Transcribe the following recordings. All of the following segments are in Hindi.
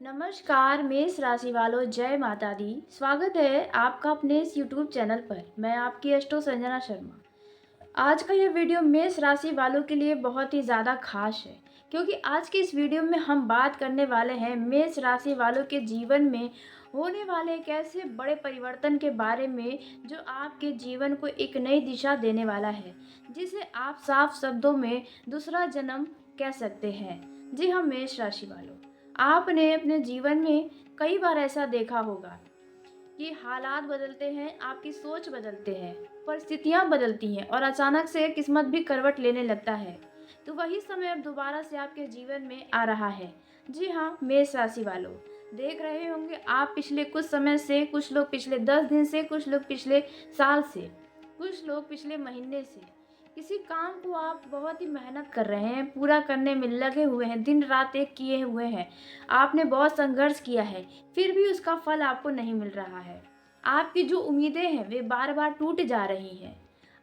नमस्कार मेष राशि वालों, जय माता दी। स्वागत है आपका अपने इस यूट्यूब चैनल पर। मैं आपकी एस्ट्रो संजना शर्मा। आज का ये वीडियो मेष राशि वालों के लिए बहुत ही ज़्यादा खास है, क्योंकि आज की इस वीडियो में हम बात करने वाले हैं मेष राशि वालों के जीवन में होने वाले एक ऐसे बड़े परिवर्तन के बारे में जो आपके जीवन को एक नई दिशा देने वाला है, जिसे आप साफ शब्दों में दूसरा जन्म कह सकते हैं। जी हाँ मेष राशि वालों, आपने अपने जीवन में कई बार ऐसा देखा होगा कि हालात बदलते हैं, आपकी सोच बदलते हैं, परिस्थितियां बदलती हैं और अचानक से किस्मत भी करवट लेने लगता है। तो वही समय अब दोबारा से आपके जीवन में आ रहा है। जी हाँ मेष राशि वालों, देख रहे होंगे आप पिछले कुछ समय से, कुछ लोग पिछले 10 दिन से, कुछ लोग पिछले साल से, कुछ लोग पिछले महीने से किसी काम को आप बहुत ही मेहनत कर रहे हैं, पूरा करने में लगे हुए हैं, दिन रात एक किए हुए हैं। आपने बहुत संघर्ष किया है, फिर भी उसका फल आपको नहीं मिल रहा है। आपकी जो उम्मीदें हैं वे बार बार टूट जा रही हैं।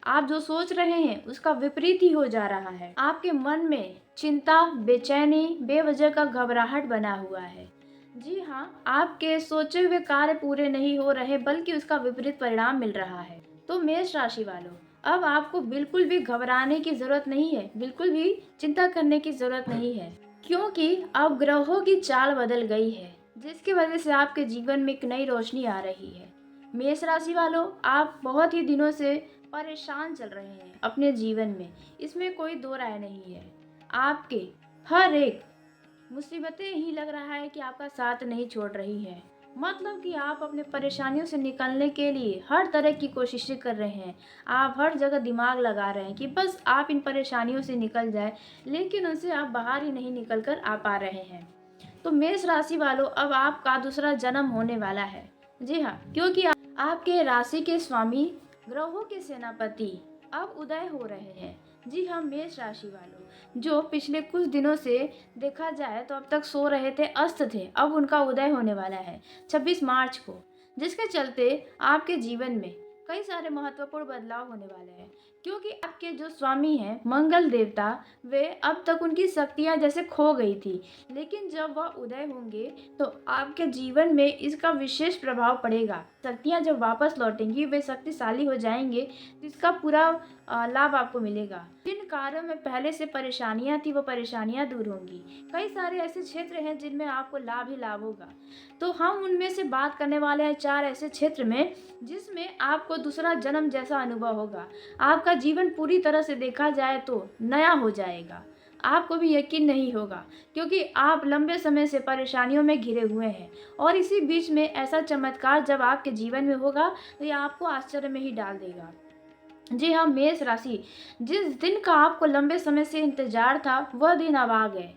आप जो सोच रहे हैं उसका विपरीत ही हो जा रहा है। आपके मन में चिंता, बेचैनी, बेवजह का घबराहट बना हुआ है। जी हाँ, आपके सोचे हुए कार्य पूरे नहीं हो रहे, बल्कि उसका विपरीत परिणाम मिल रहा है। तो मेष राशि वालों, अब आपको बिल्कुल भी घबराने की ज़रूरत नहीं है, बिल्कुल भी चिंता करने की ज़रूरत नहीं है, क्योंकि अब ग्रहों की चाल बदल गई है, जिसकी वजह से आपके जीवन में एक नई रोशनी आ रही है। मेष राशि वालों, आप बहुत ही दिनों से परेशान चल रहे हैं अपने जीवन में, इसमें कोई दो राय नहीं है। आपके हर एक मुसीबतें ही लग रहा है कि आपका साथ नहीं छोड़ रही है। मतलब कि आप अपने परेशानियों से निकलने के लिए हर तरह की कोशिशें कर रहे हैं। आप हर जगह दिमाग लगा रहे हैं कि बस आप इन परेशानियों से निकल जाए, लेकिन उनसे आप बाहर ही नहीं निकल कर आ पा रहे हैं। तो मेष राशि वालों, अब आपका दूसरा जन्म होने वाला है। जी हाँ, क्योंकि आपके राशि के स्वामी, ग्रहों के सेनापति अब उदय हो रहे हैं। जी हाँ मेष राशि वालों, जो पिछले कुछ दिनों से देखा जाए तो अब तक सो रहे थे, अस्त थे, अब उनका उदय होने वाला है 26 मार्च को, जिसके चलते आपके जीवन में कई सारे महत्वपूर्ण बदलाव होने वाले हैं। क्योंकि आपके जो स्वामी हैं मंगल देवता, वे अब तक उनकी शक्तियाँ जैसे खो गई थी, लेकिन जब वह उदय होंगे तो आपके जीवन में इसका विशेष प्रभाव पड़ेगा। शक्तियाँ जब वापस लौटेंगी, वे शक्तिशाली हो जाएंगे, तो इसका पूरा लाभ आपको मिलेगा। जिन कार्यों में पहले से परेशानियां थी, वो परेशानियां दूर होंगी। कई सारे ऐसे क्षेत्र हैं जिनमें आपको लाभ ही लाभ होगा। तो हम उनमें से बात करने वाले हैं 4 ऐसे क्षेत्र में जिसमें आपको दूसरा जन्म जैसा अनुभव होगा। आपका जीवन पूरी तरह से देखा जाए तो नया हो जाएगा। आपको भी यकीन नहीं होगा, क्योंकि आप लंबे समय से परेशानियों में घिरे हुए हैं, और इसी बीच में ऐसा चमत्कार जब आपके जीवन में होगा तो ये आपको आश्चर्य में ही डाल देगा। जी हाँ मेष राशि, जिस दिन का आपको लंबे समय से इंतजार था वह दिन अब आ गए।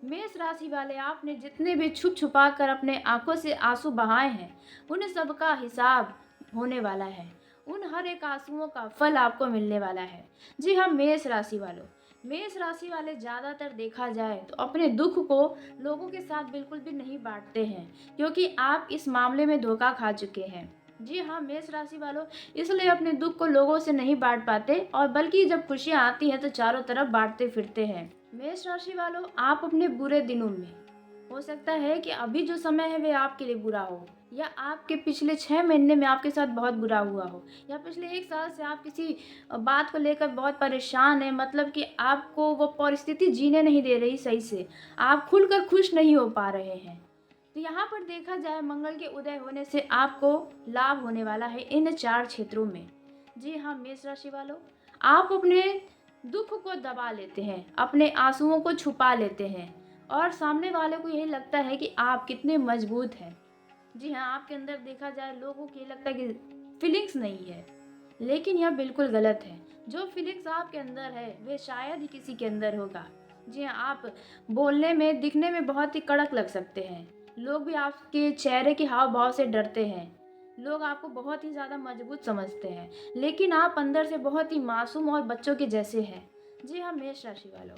मेष राशि वाले, आपने जितने भी छुप छुपा कर अपने आंखों से आंसू बहाए हैं, उन सब का हिसाब होने वाला है। उन हर एक आंसुओं का फल आपको मिलने वाला है। जी हाँ मेष राशि वालों, मेष राशि वाले ज़्यादातर देखा जाए तो अपने दुख को लोगों के साथ बिल्कुल भी नहीं बांटते हैं, क्योंकि आप इस मामले में धोखा खा चुके हैं। जी हाँ मेष राशि वालों, इसलिए अपने दुख को लोगों से नहीं बांट पाते, और बल्कि जब खुशियाँ आती हैं तो चारों तरफ बांटते फिरते हैं। मेष राशि वालों, आप अपने बुरे दिनों में, हो सकता है कि अभी जो समय है वे आपके लिए बुरा हो, या आपके पिछले 6 महीने में आपके साथ बहुत बुरा हुआ हो, या पिछले 1 साल से आप किसी बात को लेकर बहुत परेशान हैं, मतलब कि आपको वो परिस्थिति जीने नहीं दे रही सही से, आप खुलकर खुश नहीं हो पा रहे हैं। तो यहाँ पर देखा जाए मंगल के उदय होने से आपको लाभ होने वाला है इन 4 क्षेत्रों में। जी हाँ मेष राशि वालों, आप अपने दुख को दबा लेते हैं, अपने आंसुओं को छुपा लेते हैं, और सामने वाले को यही लगता है कि आप कितने मजबूत हैं। जी हाँ, आपके अंदर देखा जाए लोगों को ये लगता है कि फीलिंग्स नहीं है, लेकिन यह बिल्कुल गलत है। जो फीलिंग्स आपके अंदर है वे शायद ही किसी के अंदर होगा। जी हाँ, आप बोलने में, दिखने में बहुत ही कड़क लग सकते हैं, लोग भी आपके चेहरे के हाव भाव से डरते हैं, लोग आपको बहुत ही ज़्यादा मजबूत समझते हैं, लेकिन आप अंदर से बहुत ही मासूम और बच्चों के जैसे हैं। जी हाँ मेष राशि वालों,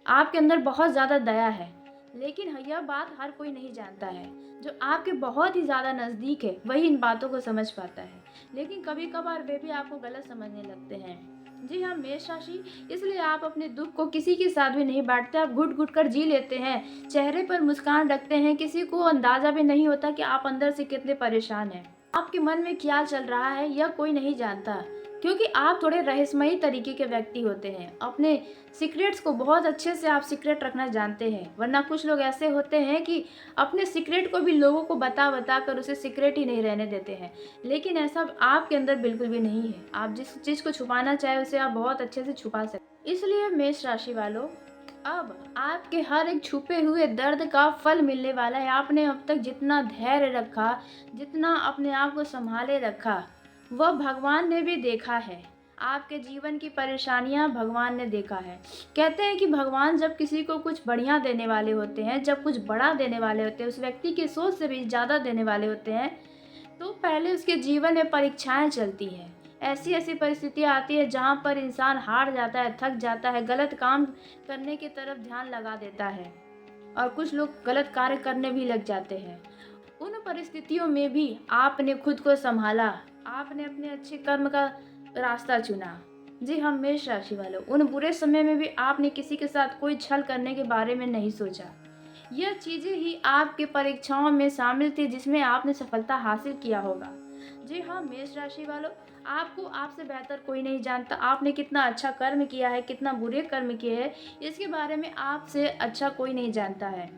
आपके अंदर बहुत ज़्यादा दया है, लेकिन यह बात हर कोई नहीं जानता है। जो आपके बहुत ही ज़्यादा नज़दीक है वही इन बातों को समझ पाता है, लेकिन कभी कभार वे भी आपको गलत समझने लगते हैं। जी हाँ, मेष राशि, इसलिए आप अपने दुख को किसी के साथ भी नहीं बांटते, आप घुट-घुट कर जी लेते हैं, चेहरे पर मुस्कान रखते हैं, किसी को अंदाज़ा भी नहीं होता कि आप अंदर से कितने परेशान हैं। आपके मन में क्या चल रहा है यह कोई नहीं जानता, क्योंकि आप थोड़े रहस्यमयी तरीके के व्यक्ति होते हैं। अपने सीक्रेट्स को बहुत अच्छे से आप सीक्रेट रखना जानते हैं, वरना कुछ लोग ऐसे होते हैं कि अपने सीक्रेट को भी लोगों को बता-बता कर उसे सीक्रेट ही नहीं रहने देते हैं। लेकिन ऐसा आपके अंदर बिल्कुल भी नहीं है। आप जिस चीज़ को छुपाना चाहें उसे आप बहुत अच्छे से छुपा सकते हैं। इसलिए मेष राशि वालों, अब आपके हर एक छुपे हुए दर्द का फल मिलने वाला है। आपने अब तक जितना धैर्य रखा, जितना अपने आप को सँभाले रखा, वह भगवान ने भी देखा है। आपके जीवन की परेशानियाँ भगवान ने देखा है। कहते हैं कि भगवान जब किसी को कुछ बढ़िया देने वाले होते हैं, जब कुछ बड़ा देने वाले होते हैं, उस व्यक्ति की सोच से भी ज़्यादा देने वाले होते हैं, तो पहले उसके जीवन में परीक्षाएँ चलती हैं। ऐसी-ऐसी परिस्थितियाँ आती है जहाँ पर इंसान हार जाता है, थक जाता है, गलत काम करने की तरफ ध्यान लगा देता है और कुछ लोग गलत कार्य करने भी लग जाते हैं। उन परिस्थितियों में भी आपने खुद को सँभाला, आपने अपने अच्छे कर्म का रास्ता चुना। जी हाँ, मेष राशि वालों, उन बुरे समय में भी आपने किसी के साथ कोई छल करने के बारे में नहीं सोचा। यह चीज़ें ही आपकी परीक्षाओं में शामिल थी जिसमें आपने सफलता हासिल किया होगा। जी हाँ, मेष राशि वालों, आपको आपसे बेहतर कोई नहीं जानता। आपने कितना अच्छा कर्म किया है, कितना बुरे कर्म किए हैं, इसके बारे में आपसे अच्छा कोई नहीं जानता है।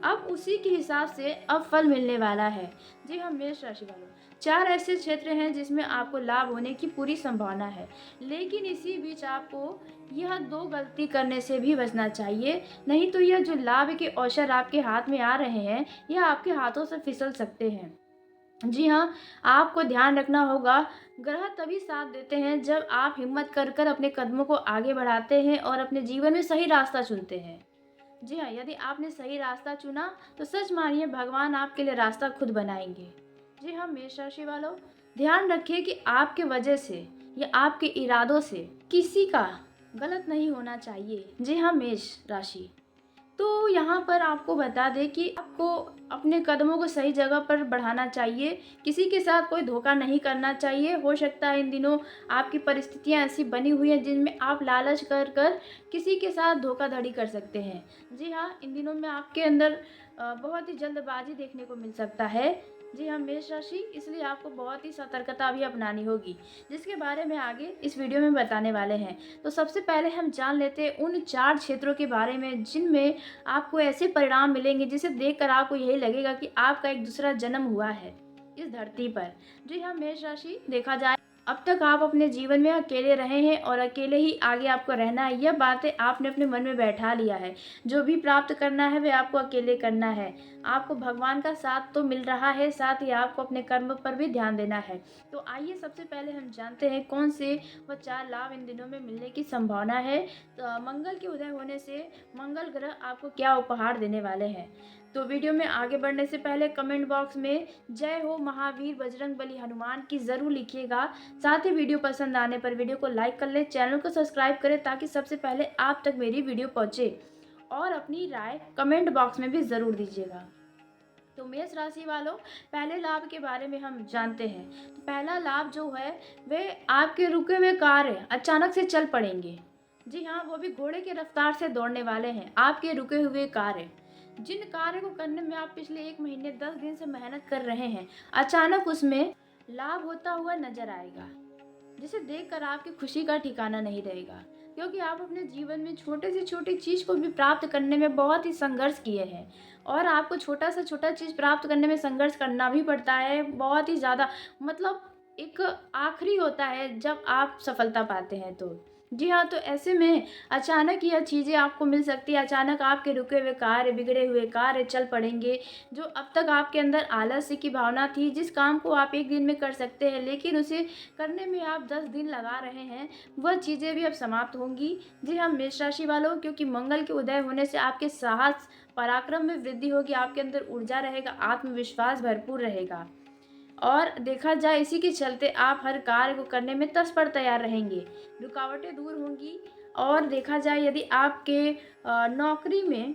अब उसी के हिसाब से अब फल मिलने वाला है। जी हाँ, मेष राशि वालों, 4 ऐसे क्षेत्र हैं जिसमें आपको लाभ होने की पूरी संभावना है। लेकिन इसी बीच आपको यह 2 गलती करने से भी बचना चाहिए, नहीं तो यह जो लाभ के अवसर आपके हाथ में आ रहे हैं, यह आपके हाथों से फिसल सकते हैं। जी हाँ, आपको ध्यान रखना होगा, ग्रह तभी साथ देते हैं जब आप हिम्मत कर कर अपने कदमों को आगे बढ़ाते हैं और अपने जीवन में सही रास्ता चुनते हैं। जी हाँ, यदि आपने सही रास्ता चुना तो सच मानिए भगवान आपके लिए रास्ता खुद बनाएंगे। जी हाँ, मेष राशि वालों, ध्यान रखिए कि आपके वजह से या आपके इरादों से किसी का गलत नहीं होना चाहिए। जी हाँ, मेष राशि, तो यहाँ पर आपको बता दें कि आपको अपने कदमों को सही जगह पर बढ़ाना चाहिए, किसी के साथ कोई धोखा नहीं करना चाहिए। हो सकता है इन दिनों आपकी परिस्थितियाँ ऐसी बनी हुई हैं जिनमें आप लालच कर कर किसी के साथ धोखाधड़ी कर सकते हैं। जी हाँ, इन दिनों में आपके अंदर बहुत ही जल्दबाजी देखने को मिल सकता है। जी हाँ, मेष राशि, इसलिए आपको बहुत ही सतर्कता भी अपनानी होगी, जिसके बारे में आगे इस वीडियो में बताने वाले हैं। तो सबसे पहले हम जान लेते हैं उन 4 क्षेत्रों के बारे में जिनमें आपको ऐसे परिणाम मिलेंगे जिसे देखकर आपको यही लगेगा कि आपका एक दूसरा जन्म हुआ है इस धरती पर। जी हाँ, मेष राशि, देखा जाए अब तक आप अपने जीवन में अकेले रहे हैं और अकेले ही आगे आपको रहना है। यह बातें आपने अपने मन में बैठा लिया है। जो भी प्राप्त करना है वह आपको अकेले करना है। आपको भगवान का साथ तो मिल रहा है, साथ ही आपको अपने कर्म पर भी ध्यान देना है। तो आइए सबसे पहले हम जानते हैं कौन से वह 4 लाभ इन दिनों में मिलने की संभावना है। तो मंगल के उदय होने से मंगल ग्रह आपको क्या उपहार देने वाले हैं। तो वीडियो में आगे बढ़ने से पहले कमेंट बॉक्स में जय हो महावीर बजरंग बली हनुमान की ज़रूर लिखिएगा। साथ ही वीडियो पसंद आने पर वीडियो को लाइक कर लें, चैनल को सब्सक्राइब करें ताकि सबसे पहले आप तक मेरी वीडियो पहुंचे और अपनी राय कमेंट बॉक्स में भी ज़रूर दीजिएगा। तो मेष राशि वालों, पहले लाभ के बारे में हम जानते हैं। तो पहला लाभ जो है वह आपके रुके हुए कार्य अचानक से चल पड़ेंगे। जी हाँ, वो भी घोड़े की रफ्तार से दौड़ने वाले हैं। आपके रुके हुए कार्य, जिन कार्य को करने में आप पिछले 1 महीने 10 दिन से मेहनत कर रहे हैं, अचानक उसमें लाभ होता हुआ नजर आएगा, जिसे देखकर आपकी खुशी का ठिकाना नहीं रहेगा, क्योंकि आप अपने जीवन में छोटे से छोटी चीज़ को भी प्राप्त करने में बहुत ही संघर्ष किए हैं और आपको छोटा से छोटा चीज़ प्राप्त करने में संघर्ष करना भी पड़ता है बहुत ही ज़्यादा। मतलब एक आखिरी होता है जब आप सफलता पाते हैं। तो जी हाँ, तो ऐसे में अचानक यह चीज़ें आपको मिल सकती है। अचानक आपके रुके हुए कार्य, बिगड़े हुए कार्य चल पड़ेंगे। जो अब तक आपके अंदर आलस्य की भावना थी, जिस काम को आप 1 दिन में कर सकते हैं लेकिन उसे करने में आप 10 दिन लगा रहे हैं, वह चीज़ें भी अब समाप्त होंगी। जी हाँ, मेष राशि वालों, क्योंकि मंगल के उदय होने से आपके साहस, पराक्रम में वृद्धि होगी, आपके अंदर ऊर्जा रहेगा, आत्मविश्वास भरपूर रहेगा और देखा जाए इसी के चलते आप हर कार्य को करने में तत्पर तैयार रहेंगे। रुकावटें दूर होंगी और देखा जाए यदि आपके नौकरी में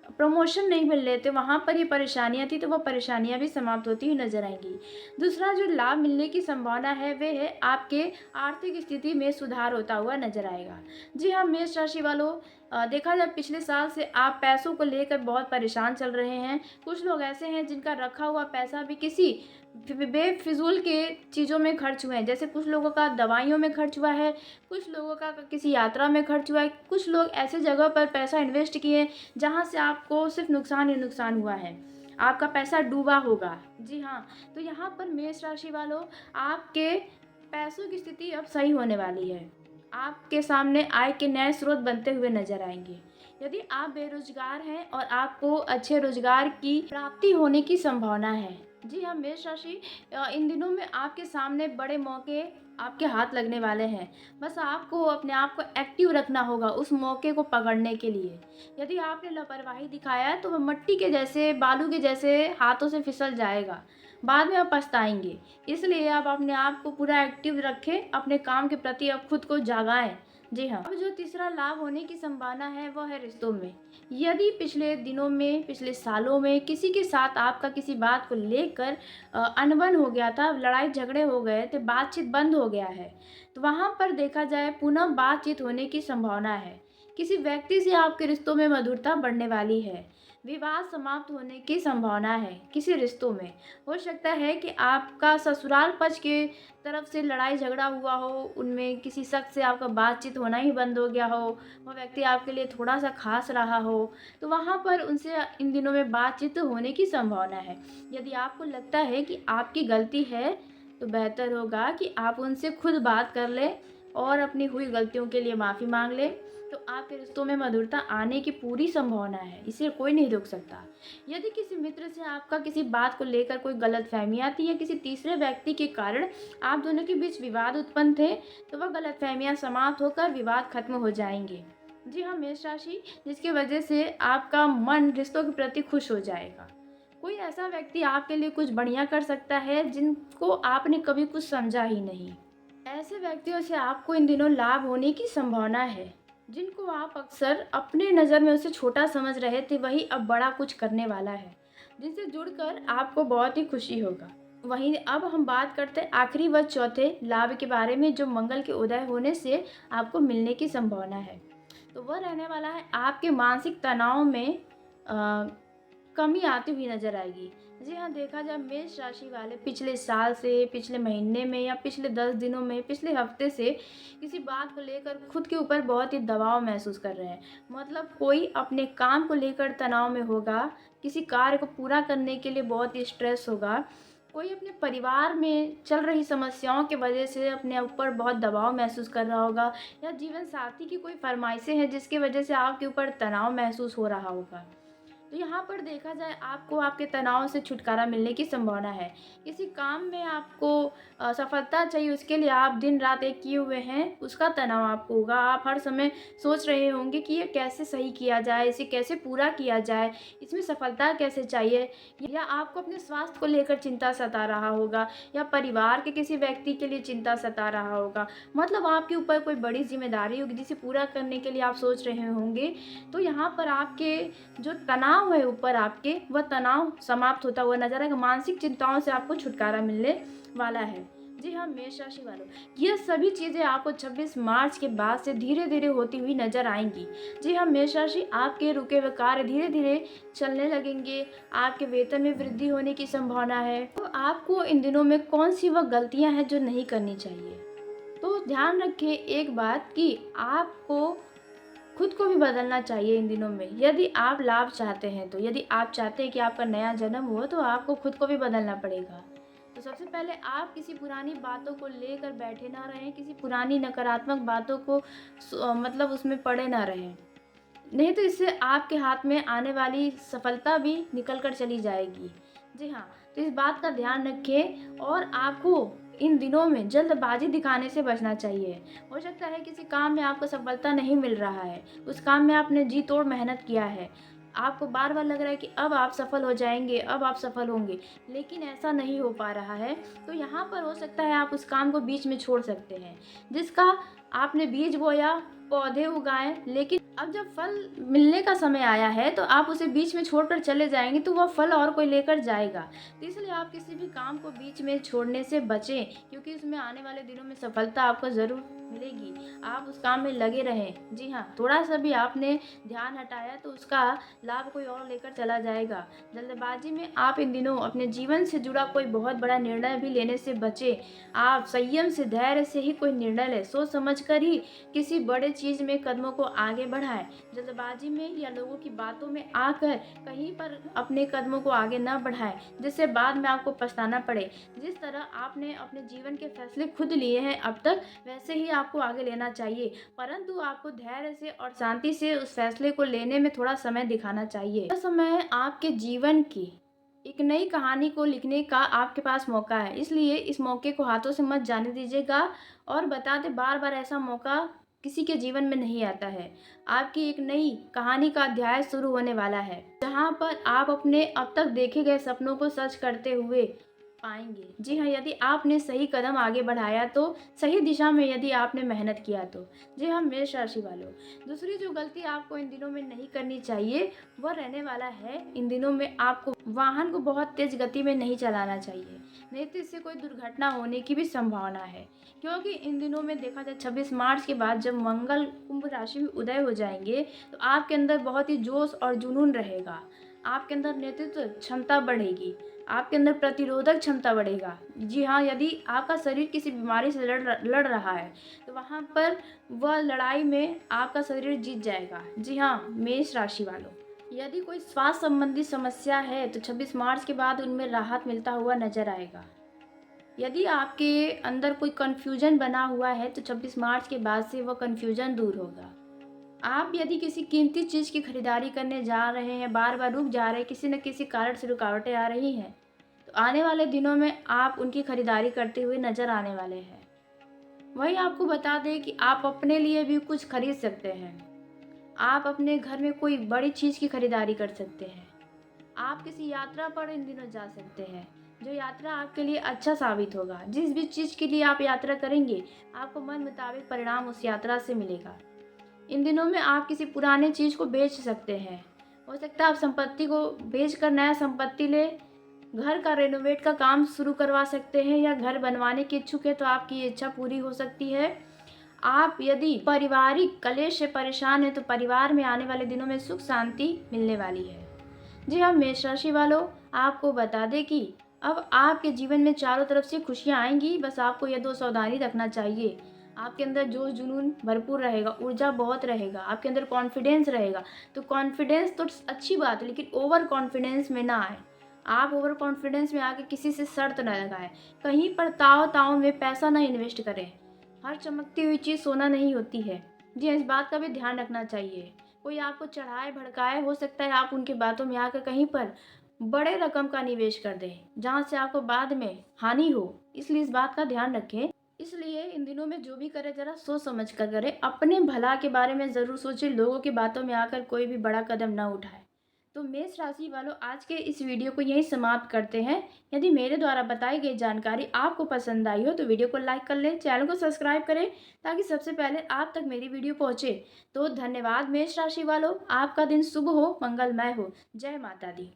प्रमोशन नहीं मिल रहे थे, वहाँ पर ये परेशानियाँ थी, तो वो परेशानियाँ भी समाप्त होती हुई नज़र आएँगी। दूसरा जो लाभ मिलने की संभावना है, वह है आपके आर्थिक स्थिति में सुधार होता हुआ नज़र आएगा। जी हाँ, मेष राशि वालों, देखा जाए पिछले साल से आप पैसों को लेकर बहुत परेशान चल रहे हैं। कुछ लोग ऐसे हैं जिनका रखा हुआ पैसा भी किसी बेफिज़ूल के चीज़ों में खर्च हुए हैं। जैसे कुछ लोगों का दवाइयों में खर्च हुआ है, कुछ लोगों का किसी यात्रा में खर्च हुआ है, कुछ लोग ऐसे जगह पर पैसा इन्वेस्ट किए हैं जहाँ से आपको सिर्फ नुकसान ही नुकसान हुआ है। आपका पैसा डूबा होगा। जी हाँ, तो यहाँ पर मेष राशि वालों, आपके पैसों की स्थिति अब सही होने वाली है। आपके सामने आय के नए स्रोत बनते हुए नज़र आएँगे। यदि आप बेरोज़गार हैं और आपको अच्छे रोज़गार की प्राप्ति होने की संभावना है। जी हाँ, मेष राशि, इन दिनों में आपके सामने बड़े मौके आपके हाथ लगने वाले हैं। बस आपको अपने आप को एक्टिव रखना होगा उस मौके को पकड़ने के लिए। यदि आपने लापरवाही दिखाया है तो वह मिट्टी के जैसे, बालू के जैसे हाथों से फिसल जाएगा। बाद में आप पछताएँगे। इसलिए आप अपने आप को पूरा एक्टिव रखें, अपने काम के प्रति आप खुद को जागाएँ। जी हाँ, अब जो तीसरा लाभ होने की संभावना है वो है रिश्तों में। यदि पिछले दिनों में, पिछले सालों में किसी के साथ आपका किसी बात को लेकर अनबन हो गया था, लड़ाई झगड़े हो गए थे, बातचीत बंद हो गया है, तो वहाँ पर देखा जाए पुनः बातचीत होने की संभावना है। किसी व्यक्ति से आपके रिश्तों में मधुरता बढ़ने वाली है। विवाद समाप्त होने की संभावना है किसी रिश्तों में। हो सकता है कि आपका ससुराल पक्ष के तरफ से लड़ाई झगड़ा हुआ हो, उनमें किसी शख्स से आपका बातचीत होना ही बंद हो गया हो, वो व्यक्ति आपके लिए थोड़ा-सा ख़ास रहा हो, तो वहाँ पर उनसे इन दिनों में बातचीत होने की संभावना है। यदि आपको लगता है कि आपकी गलती है, तो बेहतर होगा कि आप उनसे खुद बात कर लें और अपनी हुई गलतियों के लिए माफ़ी माँग लें, तो आपके रिश्तों में मधुरता आने की पूरी संभावना है, इसे कोई नहीं रोक सकता। यदि किसी मित्र से आपका किसी बात को लेकर कोई गलतफ़हमी आती है, किसी तीसरे व्यक्ति के कारण आप दोनों के बीच विवाद उत्पन्न थे, तो वह गलतफ़हमियाँ समाप्त होकर विवाद खत्म हो जाएँगे। जी हाँ, मेष राशि, जिसकी वजह से आपका मन रिश्तों के प्रति खुश हो जाएगा। कोई ऐसा व्यक्ति आपके लिए कुछ बढ़िया कर सकता है जिनको आपने कभी कुछ समझा ही नहीं। ऐसे व्यक्तियों से आपको इन दिनों लाभ होने की संभावना है। जिनको आप अक्सर अपने नज़र में उसे छोटा समझ रहे थे, वही अब बड़ा कुछ करने वाला है, जिनसे जुड़कर आपको बहुत ही खुशी होगा। वहीं अब हम बात करते हैं आखिरी व चौथे लाभ के बारे में, जो मंगल के उदय होने से आपको मिलने की संभावना है। तो वह रहने वाला है आपके मानसिक तनाव में कमी आती हुई नज़र आएगी। जी हाँ, देखा जाए मेष राशि वाले पिछले साल से, पिछले महीने में या पिछले 10 दिनों में, पिछले हफ्ते से किसी बात को लेकर खुद के ऊपर बहुत ही दबाव महसूस कर रहे हैं। मतलब कोई अपने काम को लेकर तनाव में होगा, किसी कार्य को पूरा करने के लिए बहुत ही स्ट्रेस होगा, कोई अपने परिवार में चल रही समस्याओं की वजह से अपने ऊपर बहुत दबाव महसूस कर रहा होगा, या जीवन साथी की कोई फरमाइशें हैं जिसकी वजह से आपके ऊपर तनाव महसूस हो रहा होगा। तो यहाँ पर देखा जाए आपको आपके तनाव से छुटकारा मिलने की संभावना है। किसी काम में आपको सफलता चाहिए, उसके लिए आप दिन रात एक किए हुए हैं, उसका तनाव आपको होगा। आप हर समय सोच रहे होंगे कि ये कैसे सही किया जाए, इसे कैसे पूरा किया जाए, इसमें सफलता कैसे चाहिए, या आपको अपने स्वास्थ्य को लेकर चिंता सता रहा होगा, या परिवार के किसी व्यक्ति के लिए चिंता सता रहा होगा। मतलब आपके ऊपर कोई बड़ी जिम्मेदारी होगी जिसे पूरा करने के लिए आप सोच रहे होंगे। तो यहाँ पर आपके जो तनाव है ऊपर आपके, वह तनाव समाप्त होता हुआ नजर आएगा। मानसिक चिंताओं से आपको छुटकारा मिलने वाला है। जी हाँ, मेष राशि वालों, ये सभी चीज़ें आपको 26 मार्च के बाद से धीरे धीरे होती हुई नजर आएंगी। जी हाँ, मेष राशि, आपके रुके हुए कार्य धीरे धीरे चलने लगेंगे। आपके वेतन में वृद्धि होने की संभावना है। तो आपको इन दिनों में कौन सी वह गलतियां हैं जो नहीं करनी चाहिए। तो ध्यान रखें एक बात कि आपको खुद को भी बदलना चाहिए इन दिनों में। यदि आप लाभ चाहते हैं, तो यदि आप चाहते हैं कि आपका नया जन्म हो, तो आपको खुद को भी बदलना पड़ेगा। तो सबसे पहले आप किसी पुरानी बातों को लेकर बैठे ना रहें, किसी पुरानी नकारात्मक बातों को मतलब उसमें पड़े ना रहें। नहीं तो इससे आपके हाथ में आने वाली सफलता भी निकल कर चली जाएगी। जी हाँ, तो इस बात का ध्यान रखें, और आपको इन दिनों में जल्दबाजी दिखाने से बचना चाहिए। हो सकता है किसी काम में आपको सफलता नहीं मिल रहा है, उस काम में आपने जी तोड़ मेहनत किया है, आपको बार बार लग रहा है कि अब आप सफल हो जाएंगे, अब आप सफल होंगे, लेकिन ऐसा नहीं हो पा रहा है। तो यहाँ पर हो सकता है आप उस काम को बीच में छोड़ सकते हैं, जिसका आपने बीज बोया, पौधे उगाए, लेकिन अब जब फल मिलने का समय आया है तो आप उसे बीच में छोड़कर चले जाएंगे तो वह फल और कोई लेकर जाएगा। तो इसलिए आप किसी भी काम को बीच में छोड़ने से बचें, क्योंकि उसमें आने वाले दिनों में सफलता आपको ज़रूर मिलेगी। आप उस काम में लगे रहें। जी हाँ, थोड़ा सा भी आपने ध्यान हटाया तो उसका लाभ कोई और लेकर चला जाएगा। जल्दबाजी में आप इन दिनों अपने जीवन से जुड़ा कोई बहुत बड़ा निर्णय भी लेने से बचें। आप संयम से, धैर्य से ही कोई निर्णय लें। सोच समझ कर ही किसी बड़े चीज़ में कदमों को आगे बढ़ाएं। जल्दबाजी में या लोगों की बातों में आकर कहीं पर अपने कदमों को आगे ना बढ़ाएं, जिससे बाद में आपको पछताना पड़े। जिस तरह आपने अपने जीवन के फैसले खुद लिए हैं अब तक, वैसे ही आपको आगे लेना चाहिए, परंतु आपको धैर्य से और शांति से उस फैसले को लेने में थोड़ा समय दिखाना चाहिए। यह समय आपके जीवन की एक नई कहानी को लिखने का आपके पास मौका है, इसलिए इस मौके को हाथों से मत जाने दीजिएगा। और बता दें, बार बार ऐसा मौका किसी के जीवन में नहीं आता है। आपकी एक नई कहानी का अध्याय शुरू होने वाला है, जहाँ पर आप अपने अब तक देखे गए सपनों को सच करते हुए पाएंगे। जी हाँ, यदि आपने सही कदम आगे बढ़ाया तो, सही दिशा में यदि आपने मेहनत किया तो। जी हाँ, मेष राशि वालों, दूसरी जो गलती आपको इन दिनों में नहीं करनी चाहिए वह रहने वाला है, इन दिनों में आपको वाहन को बहुत तेज गति में नहीं चलाना चाहिए, नहीं तो इससे कोई दुर्घटना होने की भी संभावना है। क्योंकि इन दिनों में देखा जाए 26 मार्च के बाद जब मंगल कुंभ राशि में उदय हो जाएंगे तो आपके अंदर बहुत ही जोश और जुनून रहेगा। आपके अंदर नेतृत्व क्षमता बढ़ेगी, आपके अंदर प्रतिरोधक क्षमता बढ़ेगा। जी हाँ, यदि आपका शरीर किसी बीमारी से लड़ रहा है तो वहाँ पर वह लड़ाई में आपका शरीर जीत जाएगा। जी हाँ, मेष राशि वालों, यदि कोई स्वास्थ्य संबंधी समस्या है तो 26 मार्च के बाद उनमें राहत मिलता हुआ नजर आएगा। यदि आपके अंदर कोई कन्फ्यूजन बना हुआ है तो 26 मार्च के बाद से वह कन्फ्यूजन दूर होगा। आप यदि किसी कीमती चीज़ की खरीदारी करने जा रहे हैं, बार बार रुक जा रहे हैं, किसी न किसी कारण से रुकावटें आ रही हैं, तो आने वाले दिनों में आप उनकी खरीदारी करते हुए नजर आने वाले हैं। वही आपको बता दें कि आप अपने लिए भी कुछ खरीद सकते हैं। आप अपने घर में कोई बड़ी चीज़ की खरीदारी कर सकते हैं। आप किसी यात्रा पर इन दिनों जा सकते हैं, जो यात्रा आपके लिए अच्छा साबित होगा। जिस भी चीज़ के लिए आप यात्रा करेंगे, आपको मन मुताबिक परिणाम उस यात्रा से मिलेगा। इन दिनों में आप किसी पुराने चीज़ को बेच सकते हैं। हो सकता है आप संपत्ति को बेच कर नया संपत्ति ले घर का रेनोवेट का काम शुरू करवा सकते हैं, या घर बनवाने की इच्छुक है तो आपकी ये इच्छा पूरी हो सकती है। आप यदि पारिवारिक कलेश से परेशान हैं तो परिवार में आने वाले दिनों में सुख शांति मिलने वाली है। जी हाँ, मेष राशि वालों, आपको बता दें कि अब आपके जीवन में चारों तरफ से खुशियाँ आएंगी, बस आपको यह 2 सावधानी रखना चाहिए। आपके अंदर जोश जुनून भरपूर रहेगा, ऊर्जा बहुत रहेगा, आपके अंदर कॉन्फिडेंस रहेगा। तो कॉन्फिडेंस तो अच्छी बात है, लेकिन ओवर कॉन्फिडेंस में ना आए। आप ओवर कॉन्फिडेंस में आके किसी से शर्त न लगाएं, कहीं पर ताव में पैसा ना इन्वेस्ट करें। हर चमकती हुई चीज़ सोना नहीं होती है। जी, इस बात का भी ध्यान रखना चाहिए। कोई आपको चढ़ाए भड़काए, हो सकता है आप उनकी बातों में आकर कहीं पर बड़े रकम का निवेश कर दें, जहाँ से आपको बाद में हानि हो। इसलिए इस बात का ध्यान रखें। इसलिए इन दिनों में जो भी करे ज़रा सोच समझ कर करें, अपने भला के बारे में ज़रूर सोचें, लोगों की बातों में आकर कोई भी बड़ा कदम ना उठाए। तो मेष राशि वालों, आज के इस वीडियो को यहीं समाप्त करते हैं। यदि मेरे द्वारा बताई गई जानकारी आपको पसंद आई हो तो वीडियो को लाइक कर लें, चैनल को सब्सक्राइब करें ताकि सबसे पहले आप तक मेरी वीडियो पहुंचे। तो धन्यवाद मेष राशि वालों, आपका दिन शुभ हो, मंगलमय हो। जय माता दी।